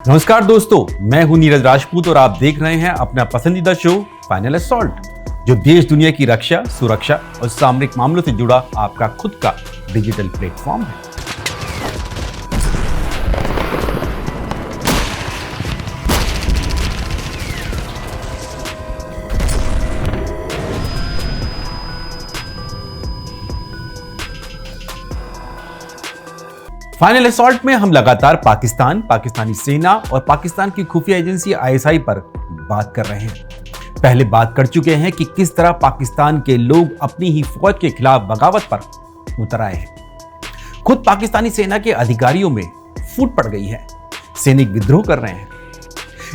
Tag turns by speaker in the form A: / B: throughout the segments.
A: नमस्कार दोस्तों, मैं हूं नीरज राजपूत और आप देख रहे हैं अपना पसंदीदा शो फाइनल असॉल्ट, जो देश दुनिया की रक्षा, सुरक्षा और सामरिक मामलों से जुड़ा आपका खुद का डिजिटल प्लेटफॉर्म है। फाइनल असॉल्ट में हम लगातार पाकिस्तान, पाकिस्तानी सेना और पाकिस्तान की खुफिया एजेंसी आईएसआई पर बात कर रहे हैं। पहले बात कर चुके हैं कि किस तरह पाकिस्तान के लोग अपनी ही फौज के खिलाफ बगावत पर उतर आए हैं। खुद पाकिस्तानी सेना के अधिकारियों में फूट पड़ गई है, सैनिक विद्रोह कर रहे हैं।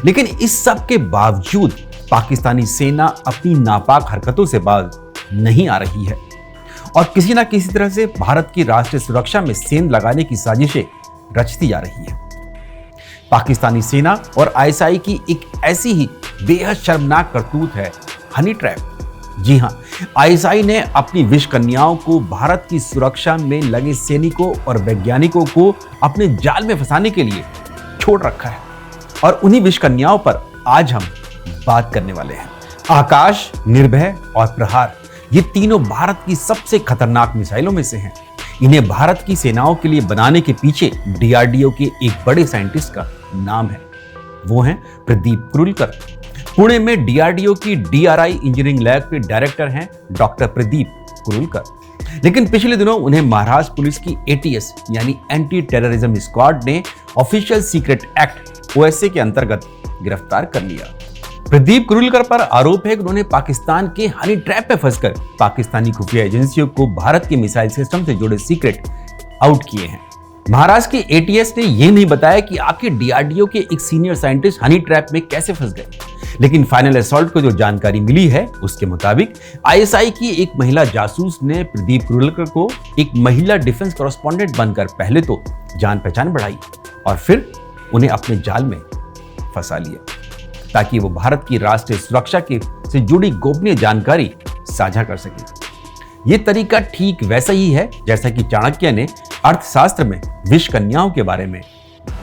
A: लेकिन इस सब के बावजूद पाकिस्तानी सेना अपनी नापाक हरकतों से बाज नहीं आ रही है और किसी ना किसी तरह से भारत की राष्ट्रीय सुरक्षा में सेंध लगाने की साजिशें रचती जा रही हैं। पाकिस्तानी सेना और आईएसआई की एक ऐसी ही बेहद शर्मनाक करतूत है हनी ट्रैप। जी हां, आईएसआई ने अपनी विष कन्याओं को भारत की सुरक्षा में लगे सैनिकों और वैज्ञानिकों को अपने जाल में फंसाने के लिए छोड़ रखा है और उन्हीं विष कन्याओं पर आज हम बात करने वाले हैं। आकाश, निर्भय और प्रहार, ये तीनों भारत की सबसे खतरनाक मिसाइलों में से हैं। इन्हें भारत की सेनाओं के लिए बनाने के पीछे डीआरडीओ के एक बड़े साइंटिस्ट का नाम है। वो हैं प्रदीप कुरुलकर। पुणे में डीआरडीओ की डीआरआई इंजीनियरिंग लैब के डायरेक्टर हैं डॉक्टर प्रदीप कुरुलकर। लेकिन पिछले दिनों उन्हें महाराष्ट्र पुलिस की एटीएस यानी एंटी टेररिज्म स्क्वाड ने ऑफिशियल सीक्रेट एक्ट ओएसए के अंतर्गत गिरफ्तार कर लिया। प्रदीप कुरुलकर पर आरोप है कि उन्होंने पाकिस्तान के हनी ट्रैप में फंसकर पाकिस्तानी खुफिया एजेंसियों को भारत के मिसाइल सिस्टम से जुड़े सीक्रेट आउट किए हैं। महाराष्ट्र की एटीएस ने यह नहीं बताया कि आखिर डीआरडीओ के एक सीनियर साइंटिस्ट हनी ट्रैप में कैसे फंस गए। लेकिन फाइनल असॉल्ट को जो जानकारी मिली है उसके मुताबिक आईएसआई की एक महिला जासूस ने प्रदीप कुरुलकर को एक महिला डिफेंस कॉरेस्पॉन्डेंट बनकर पहले तो जान पहचान बढ़ाई और फिर उन्हें अपने जाल में फंसा लिया ताकि वो भारत की राष्ट्रीय सुरक्षा से जुड़ी गोपनीय जानकारी साझा कर सके। ये तरीका ठीक वैसा ही है जैसा कि चाणक्य ने अर्थशास्त्र में विष कन्याओं के बारे में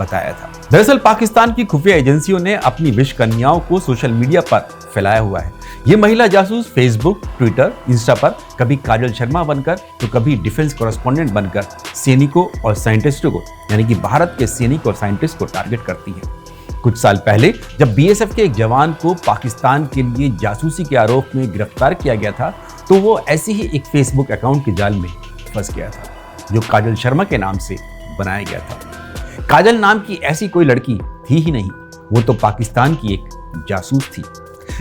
A: बताया था। दरअसल पाकिस्तान की खुफिया एजेंसियों ने अपनी विष कन्याओं को सोशल मीडिया पर फैलाया हुआ है। ये महिला जासूस फेसबुक, ट्विटर, इंस्टा पर कभी काजल शर्मा बनकर तो कभी डिफेंस कॉरेस्पॉन्डेंट बनकर सैनिकों और साइंटिस्टों को यानी कि भारत के सैनिक और साइंटिस्ट को टारगेट करती है। कुछ साल पहले जब बीएसएफ के एक जवान को पाकिस्तान के लिए जासूसी के आरोप में गिरफ्तार किया गया था तो वो ऐसे ही एक फेसबुक अकाउंट के जाल में फंस गया था जो काजल शर्मा के नाम से बनाया गया था। काजल नाम की ऐसी कोई लड़की थी ही नहीं, वो तो पाकिस्तान की एक जासूस थी।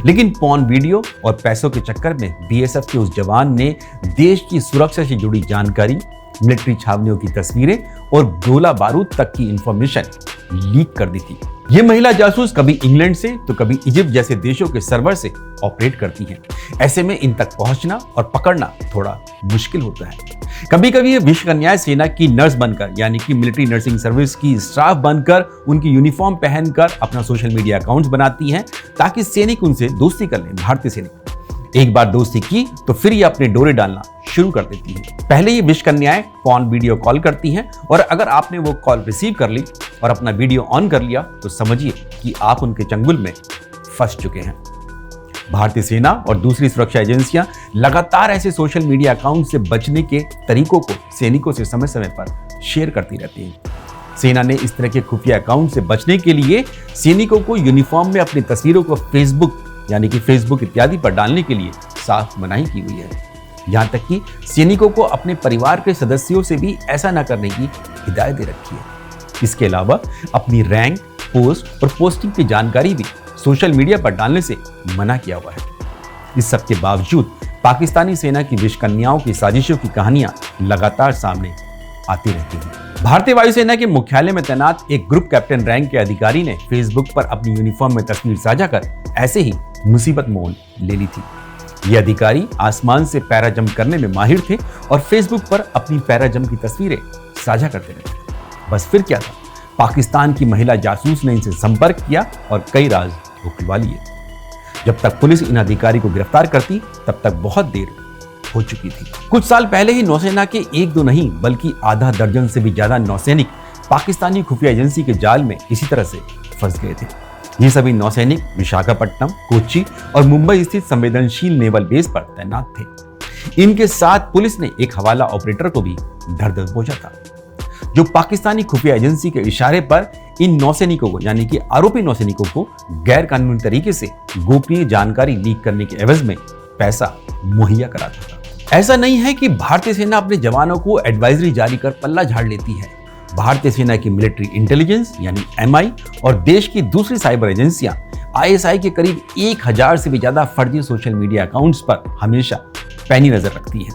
A: लेकिन पॉर्न वीडियो और पैसों के चक्कर में बीएसएफ के उस जवान ने देश की सुरक्षा से जुड़ी जानकारी, मिलिट्री छावनियों की तस्वीरें और गोला बारूद तक की इंफॉर्मेशन लीक कर दी थी। ये महिला जासूस कभी इंग्लैंड से तो कभी इजिप्ट जैसे देशों के सर्वर से ऑपरेट करती हैं। ऐसे में इन तक पहुंचना और पकड़ना थोड़ा मुश्किल होता है। कभी कभी ये विष कन्याएं सेना की नर्स बनकर यानी कि मिलिट्री नर्सिंग सर्विस की स्टाफ बनकर उनकी यूनिफॉर्म पहनकर अपना सोशल मीडिया अकाउंट्स बनाती हैं ताकि सैनिक उनसे दोस्ती कर लें। भारतीय सैनिक एक बार दोस्ती की तो फिर ये अपने डोरे डालना शुरू कर देती हैं। पहले ये विष कन्याएं पॉर्न वीडियो कॉल करती हैं और अगर आपने वो कॉल रिसीव कर ली और अपना वीडियो ऑन कर लिया तो समझिए कि आप उनके चंगुल में फंस चुके हैं। भारतीय सेना और दूसरी सुरक्षा एजेंसियां लगातार ऐसे सोशल मीडिया अकाउंट से बचने के तरीकों को सैनिकों से समय समय पर शेयर करती रहती हैं। सेना ने इस तरह के खुफिया अकाउंट से बचने के लिए सैनिकों को यूनिफॉर्म में अपनी तस्वीरों को फेसबुक यानी कि फेसबुक इत्यादि पर डालने के लिए साफ मनाही की हुई है। यहां तक कि सैनिकों को अपने परिवार के सदस्यों से भी ऐसा न करने की हिदायत दे रखी है। इसके अलावा अपनी रैंक, पोस्ट और पोस्टिंग की जानकारी भी सोशल मीडिया पर डालने से मना किया हुआ है। इस सब के बावजूद पाकिस्तानी सेना की विष कन्याओं की साजिशों की कहानियां लगातार सामने आती रहती हैं। भारतीय वायुसेना के मुख्यालय में तैनात एक ग्रुप कैप्टन रैंक के अधिकारी ने फेसबुक पर अपनी यूनिफॉर्म में तस्वीर साझा कर ऐसे ही मुसीबत मोल ले ली थी। ये अधिकारी आसमान से पैरा जंप करने में माहिर थे और फेसबुक पर अपनी पैरा जंप की तस्वीरें साझा करते रहते थे। बस फिर क्या था, पाकिस्तान की महिला जासूस ने इनसे संपर्क किया और कई राज उखलवा लिए। जब तक पुलिस इन अधिकारी को गिरफ्तार करती तब तक बहुत देर हो चुकी थी। कुछ साल पहले ही नौसेना के एक दो नहीं बल्कि आधा दर्जन से भी ज्यादा नौसैनिक पाकिस्तानी खुफिया एजेंसी के जाल में इसी तरह से फंस गए थे। ये सभी नौसैनिक विशाखापट्टनम, कोच्चि और मुंबई स्थित संवेदनशील नेवल बेस पर तैनात थे। इनके साथ पुलिस ने एक हवाला ऑपरेटर को भी धर दबोचा पहुंचा था, जो पाकिस्तानी खुफिया एजेंसी के इशारे पर इन नौसैनिकों को, यानी कि आरोपी नौसैनिकों को गैर कानूनी तरीके से गोपनीय जानकारी लीक करने के एवज में पैसा मुहैया कराता था। ऐसा नहीं है कि भारतीय सेना अपने जवानों को एडवाइजरी जारी कर पल्ला झाड़ लेती है। भारतीय सेना की मिलिट्री इंटेलिजेंस यानी MI और देश की दूसरी साइबर एजेंसियां ISI के करीब 1000 से भी ज्यादा फर्जी सोशल मीडिया अकाउंट्स पर हमेशा पैनी नजर रखती हैं।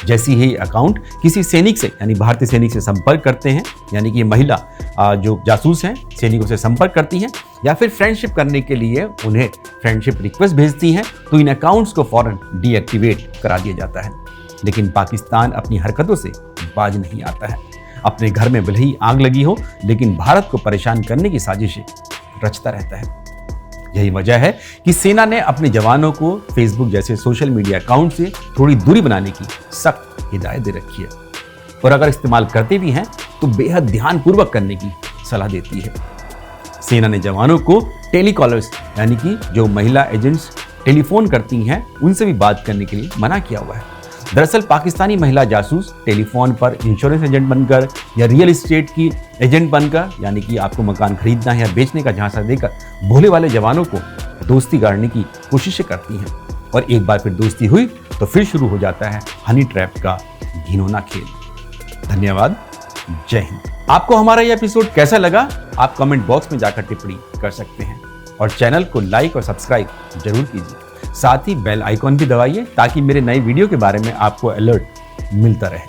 A: जैसी ही अकाउंट किसी सैनिक से, यानी भारतीय सैनिक से संपर्क करते हैं, यानी कि महिला जो जासूस हैं सैनिकों से संपर्क करती हैं या फिर फ्रेंडशिप करने के लिए उन्हें फ्रेंडशिप रिक्वेस्ट भेजती हैं, तो इन अकाउंट्स को फौरन डीएक्टिवेट करा दिया जाता है। लेकिन पाकिस्तान अपनी हरकतों से बाज नहीं आता है। अपने घर में भले ही आग लगी हो, लेकिन भारत को परेशान करने की साजिशें रचता रहता है। यही वजह है कि सेना ने अपने जवानों को फेसबुक जैसे सोशल मीडिया अकाउंट से थोड़ी दूरी बनाने की सख्त हिदायत दे रखी है, और अगर इस्तेमाल करते भी हैं तो बेहद ध्यानपूर्वक करने की सलाह देती है। सेना ने जवानों को टेलीकॉलर्स, यानी कि जो महिला एजेंट्स टेलीफोन करती हैं, उनसे भी बात करने के लिए मना किया हुआ है। दरअसल पाकिस्तानी महिला जासूस टेलीफोन पर इंश्योरेंस एजेंट बनकर या रियल एस्टेट की एजेंट बनकर, यानी कि आपको मकान खरीदना है या बेचने का झांसा देकर भोले वाले जवानों को दोस्ती गाड़ने की कोशिशें करती हैं, और एक बार फिर दोस्ती हुई तो फिर शुरू हो जाता है हनी ट्रैप का घिनौना खेल। धन्यवाद। जय हिंद। आपको हमारा यह एपिसोड कैसा लगा, आप कमेंट बॉक्स में जाकर टिप्पणी कर सकते हैं, और चैनल को लाइक और सब्सक्राइब जरूर कीजिए। साथ ही बेल आइकॉन भी दबाइए ताकि मेरे नए वीडियो के बारे में आपको अलर्ट मिलता रहे।